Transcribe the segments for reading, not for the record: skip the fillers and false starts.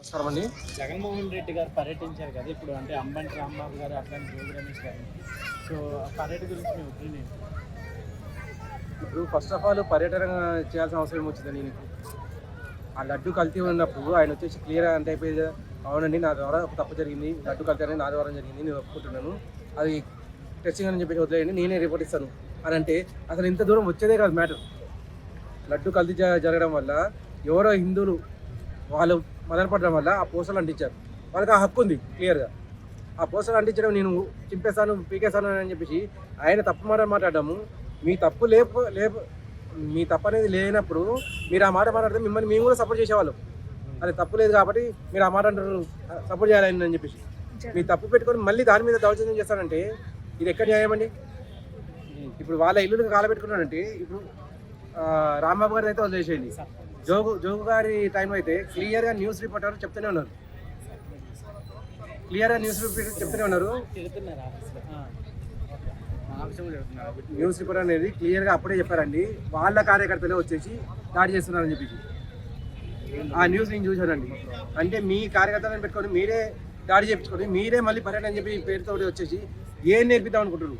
నమస్కారం అండి. జగన్మోహన్ రెడ్డి గారు పర్యటించారు కదా ఇప్పుడు, అంటే అంబటి రాంబాబు గారు అట్లాంటి జోగి రమేష్ గారు. సో ఆ పర్యటన గురించి మీ ఒపీనియన్? ఇప్పుడు ఫస్ట్ ఆఫ్ ఆల్ పర్యటన చేయాల్సిన అవసరం వచ్చిందని నీకు ఆ లడ్డు కల్తీ ఉన్నప్పుడు ఆయన వచ్చేసి క్లియర్ అంటే అయిపోయింది. అవునండి, నా ద్వారా ఒక తప్పు జరిగింది, లడ్డు కల్తీ అనేది నా ద్వారా జరిగింది, నేను ఒప్పుకుంటున్నాను, అది టెస్టింగ్ అని చెప్పేసి వదిలేయండి, నేనే రిపోర్ట్ ఇస్తాను అని అంటే అసలు ఇంత దూరం వచ్చేదే కాదు మ్యాటర్. లడ్డు కల్తీ జరగడం వల్ల ఎవరో హిందువులు వాళ్ళు మొదలుపడడం వల్ల ఆ పోస్టర్లు అంటించారు. వాళ్ళకి ఆ హక్కు ఉంది క్లియర్గా. ఆ పోస్టర్లు అంటించడం నేను చింపేస్తాను పీకేస్తాను అని చెప్పేసి ఆయన తప్పు మాట మాట్లాడము. మీ తప్పు మీ తప్పు అనేది లేనప్పుడు మీరు ఆ మాట మాట్లాడితే మిమ్మల్ని మేము కూడా సపోర్ట్ చేసేవాళ్ళం. అది తప్పు లేదు కాబట్టి మీరు ఆ మాట అంటారు సపోర్ట్ చేయాలని అని చెప్పేసి మీ తప్పు పెట్టుకొని మళ్ళీ దాని మీద దౌర్జన్యం చేస్తానంటే ఇది ఎక్కడ న్యాయమండి? ఇప్పుడు వాళ్ళ ఇల్లుకి కాలబెట్టుకున్నాడంటే ఇప్పుడు రాంబాబు గారిని అయితే వదిలేసేయండి. జోగు గారి టైంలో అయితే క్లియర్గా న్యూస్ రిపోర్టర్ చెప్తూనే ఉన్నారు, న్యూస్ రిపోర్టర్ అనేది క్లియర్గా అప్పుడే చెప్పారండి. వాళ్ళ కార్యకర్తలే వచ్చేసి దాడి చేస్తున్నారని చెప్పేసి ఆ న్యూస్ నేను చూశానండి. అంటే మీ కార్యకర్తలను పెట్టుకొని మీరే దాడి చేయించుకొని మీరే మళ్ళీ పర్యటన అని చెప్పి పేరుతో వచ్చేసి ఏం నేర్పిద్దాం అనుకుంటున్నారు?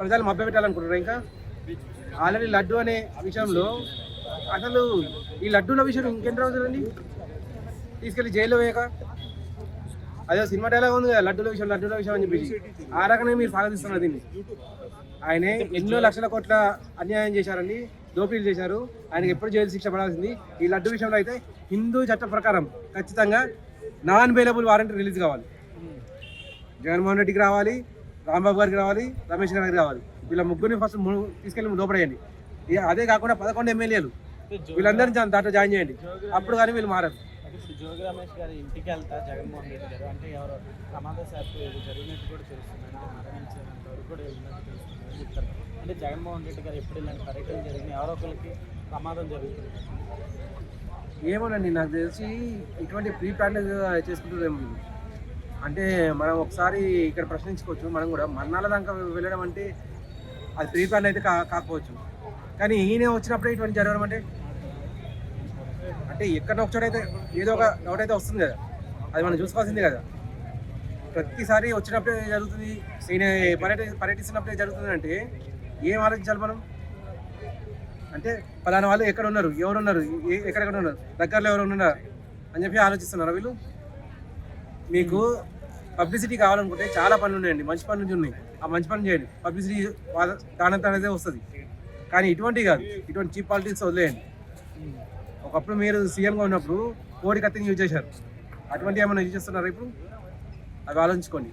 ప్రజలు మభ్య పెట్టాలనుకుంటున్నారు. ఇంకా ఆల్రెడీ లడ్డు అనే విషయంలో అసలు ఈ లడ్డూల విషయం ఇంకెన్ని రోజులండి తీసుకెళ్ళి జైల్లో వేయక అదే సినిమా డైలాగ్ ఉంది కదా, లడ్డూల విషయం అని చెప్పేసి ఆ రకంగా మీరు సాగతిస్తున్నారు దీన్ని. ఆయనే ఎన్నో లక్షల కోట్ల అన్యాయం చేశారండి, దోపిడీలు చేశారు. ఆయనకి ఎప్పుడు జైలు శిక్ష పడాల్సింది. ఈ లడ్డు విషయంలో అయితే హిందూ చట్టం ప్రకారం ఖచ్చితంగా నాన్ బెయిలబుల్ వారెంట్ రిలీజ్ కావాలి. జగన్మోహన్ రెడ్డికి రావాలి, రాంబాబు గారికి రావాలి, రమేష్ గారికి రావాలి. వీళ్ళ ముగ్గురిని ఫస్ట్ తీసుకెళ్ళి లోపడేయండి. అదే కాకుండా 11 ఎమ్మెల్యేలు వీళ్ళందరినీ దాంట్లో జాయిన్ చేయండి. అప్పుడు కానీ వీళ్ళు మారరు. జోగి రమేష్ గారి ఇంటికి వెళ్తా జగన్మోహన్ రెడ్డి గారు అంటే ఎవరో ప్రమాదశాత్తు ఏదో జరిగినట్టు కూడా తెలుస్తుంది, మరణించినంత వరకు కూడా వెళ్ళినట్టు తెలుస్తుంది చెప్తారు. అంటే జగన్మోహన్ రెడ్డి గారు ఎప్పుడు ఇలాంటి పర్యటన జరిగింది, ఎవరో ఒకరికి ప్రమాదం జరుగుతుంది ఏమోనండి. నాకు తెలిసి ఇటువంటి ప్రీ ప్లాన్ చేసుకుంటుందేమో. అంటే మనం ఒకసారి ఇక్కడ ప్రశ్నించుకోవచ్చు. మనం కూడా మన్నాల దాకా వెళ్ళడం అంటే అది ప్రీ ప్లాన్ అయితే కాకపోవచ్చు. కానీ ఈయన వచ్చినప్పుడే ఇటువంటి జరగడం అంటే ఎక్కడ ఒకచోటైతే ఏదో ఒక డౌట్ అయితే వస్తుంది కదా, అది మనం చూసుకోవాల్సిందే కదా. ప్రతిసారి వచ్చినప్పుడే జరుగుతుంది, ఈయన పర్యటిస్తున్నప్పుడే జరుగుతుంది అంటే ఏం ఆలోచించాలి మనం? అంటే పలానా వాళ్ళు ఎక్కడ ఉన్నారు, ఎవరున్నారు, ఎక్కడెక్కడ ఉన్నారు, దగ్గరలో ఎవరు ఉన్నారు అని చెప్పి ఆలోచిస్తున్నారు వీళ్ళు. మీకు పబ్లిసిటీ కావాలనుకుంటే చాలా పనులు ఉన్నాయండి, మంచి పనులు ఉన్నాయి. ఆ మంచి పనులు చేయండి, పబ్లిసిటీ దానంత అనేది వస్తుంది. కానీ ఇటువంటివి కాదు, ఇటువంటి చీప్ పాలిటిక్స్ వదిలేయండి. ఒకప్పుడు మీరు సీఎంగా ఉన్నప్పుడు కోడి కత్తిని యూజ్ చేశారు, అటువంటి ఏమైనా యూజ్ చేస్తున్నారా ఇప్పుడు? అవి ఆలోచించుకోండి.